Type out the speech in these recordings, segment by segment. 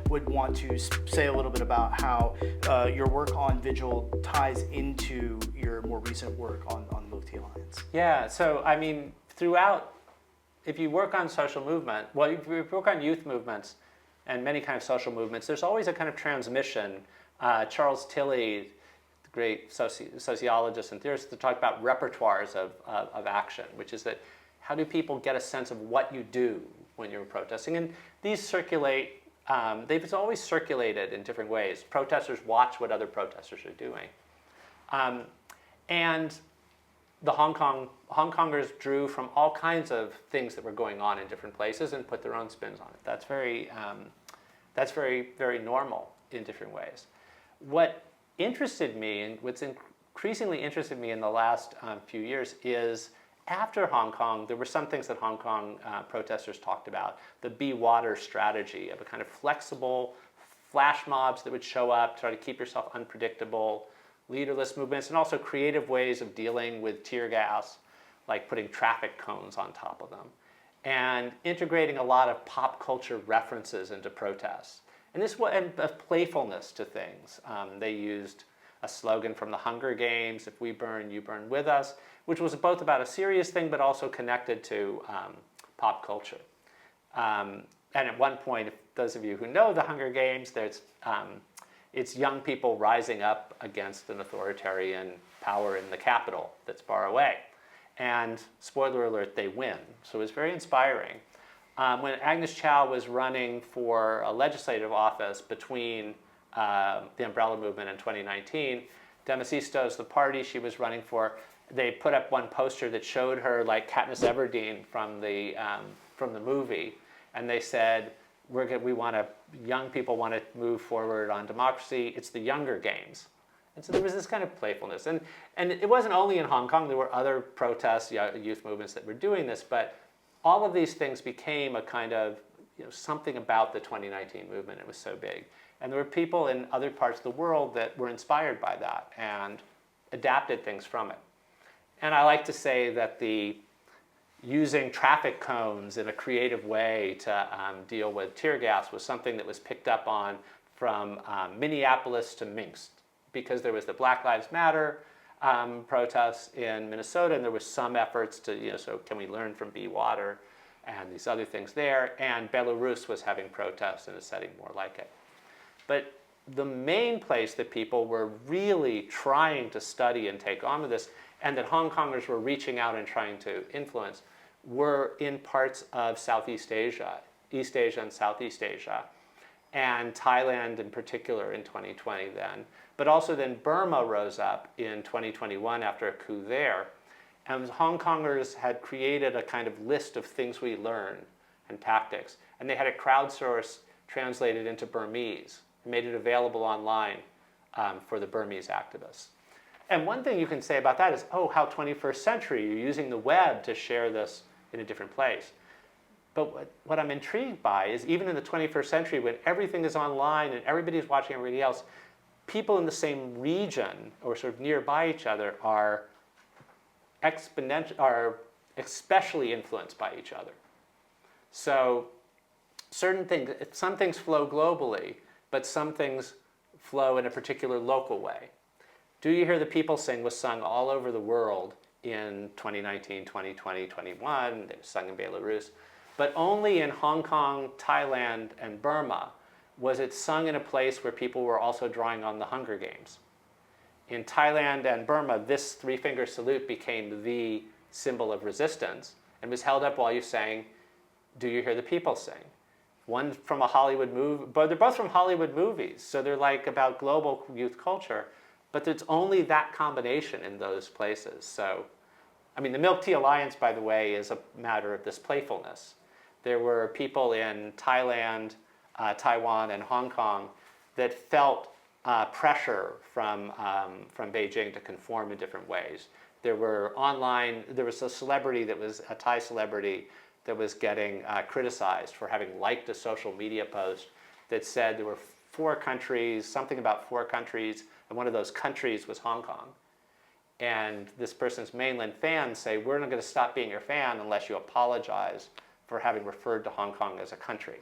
would want to say a little bit about how your work on Vigil ties into your more recent work on the 𝗱𝗃𝗃𝗁. Yeah, so I mean, throughout, if you work on social movement, well, if you work on youth movements and many kind of social movements, there's always a kind of transmission. Charles Tilly, the great sociologist and theorist, talked about repertoires of action, which is that how do people get a sense of what you do when you're protesting? And these circulate, they've always circulated in different ways. Protesters watch what other protesters are doing. And the Hong Kongers drew from all kinds of things that were going on in different places and put their own spins on it. That's very, very normal in different ways. What interested me, and what's increasingly interested me in the last few years, is after Hong Kong, there were some things that Hong Kong protesters talked about. The be water strategy of a kind of flexible flash mobs that would show up, try to keep yourself unpredictable, leaderless movements, and also creative ways of dealing with tear gas, like putting traffic cones on top of them, and integrating a lot of pop culture references into protests. And this was a playfulness to things. They used a slogan from the Hunger Games, "If we burn, you burn with us," which was both about a serious thing but also connected to pop culture. And at one point, if those of you who know the Hunger Games, it's young people rising up against an authoritarian power in the capital that's far away. And spoiler alert, they win. So it was very inspiring. When Agnes Chow was running for a legislative office between the Umbrella Movement in 2019, Democistos, the party she was running for, they put up one poster that showed her like Katniss Everdeen from the movie, and they said, young people want to move forward on democracy. It's the Younger Games. And so there was this kind of playfulness. And it wasn't only in Hong Kong. There were other protests, youth movements that were doing this. But all of these things became a kind of something about the 2019 movement. It was so big. And there were people in other parts of the world that were inspired by that and adapted things from it. And I like to say that using traffic cones in a creative way to deal with tear gas was something that was picked up on from Minneapolis to Minsk, because there was the Black Lives Matter protests in Minnesota, and there was some efforts to, so can we learn from Be Water and these other things there, and Belarus was having protests in a setting more like it. But the main place that people were really trying to study and take on with this, and that Hong Kongers were reaching out and trying to influence, were in parts of Southeast Asia, East Asia and Southeast Asia, and Thailand in particular in 2020 then. But also then Burma rose up in 2021 after a coup there. And Hong Kongers had created a kind of list of things we learn and tactics. And they had it crowdsourced, translated into Burmese, and made it available online for the Burmese activists. And one thing you can say about that is, oh, how 21st century, you're using the web to share this in a different place. But what I'm intrigued by is even in the 21st century, when everything is online and everybody's watching everybody else, people in the same region or sort of nearby each other are especially influenced by each other. So some things flow globally, but some things flow in a particular local way. Do You Hear the People Sing was sung all over the world in 2019, 2020, 21. It was sung in Belarus. But only in Hong Kong, Thailand, and Burma was it sung in a place where people were also drawing on the Hunger Games. In Thailand and Burma, this three-finger salute became the symbol of resistance and was held up while you sang, Do You Hear the People Sing? One from a Hollywood movie, but they're both from Hollywood movies, so they're like about global youth culture. But there's only that combination in those places. So, I mean, the 𝗱𝗃𝗁𝗁, by the way, is a matter of this playfulness. There were people in Thailand, Taiwan, and Hong Kong that felt pressure from Beijing to conform in different ways. There was a celebrity that was a Thai celebrity that was getting criticized for having liked a social media post that said there were 4 countries, something about 4 countries, and one of those countries was Hong Kong. And this person's mainland fans say, we're not going to stop being your fan unless you apologize for having referred to Hong Kong as a country.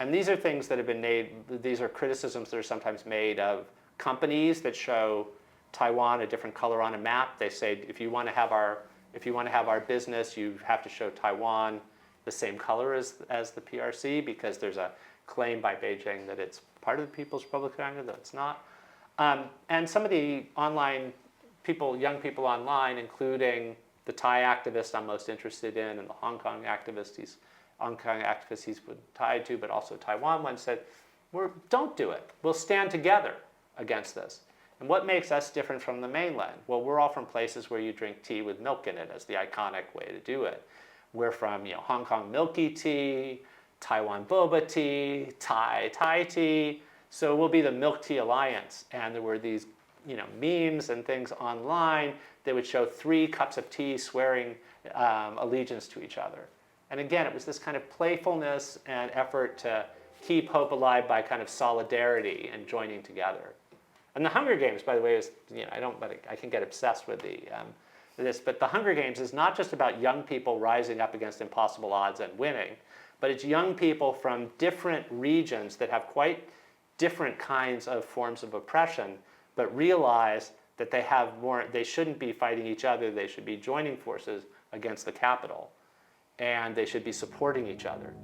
And these are things that have been made, these are criticisms that are sometimes made of companies that show Taiwan a different color on a map. They say, if you want to have our business, you have to show Taiwan the same color as the PRC, because there's a claim by Beijing that it's part of the People's Republic of China, though it's not. And some of the online people, young people online, including the Thai activist I'm most interested in, and the Hong Kong activist he's tied to, but also Taiwan one, said, don't do it. We'll stand together against this. And what makes us different from the mainland? Well, we're all from places where you drink tea with milk in it as the iconic way to do it. We're from Hong Kong milky tea, Taiwan boba tea, Thai tea. So we'll be the Milk Tea Alliance. And there were these memes and things online that would show 3 cups of tea swearing allegiance to each other. And again, it was this kind of playfulness and effort to keep hope alive by kind of solidarity and joining together. And the Hunger Games, by the way, is, I can get obsessed with this, but the Hunger Games is not just about young people rising up against impossible odds and winning, but it's young people from different regions that have quite different kinds of forms of oppression, but realize that they shouldn't be fighting each other, they should be joining forces against the capital, and they should be supporting each other.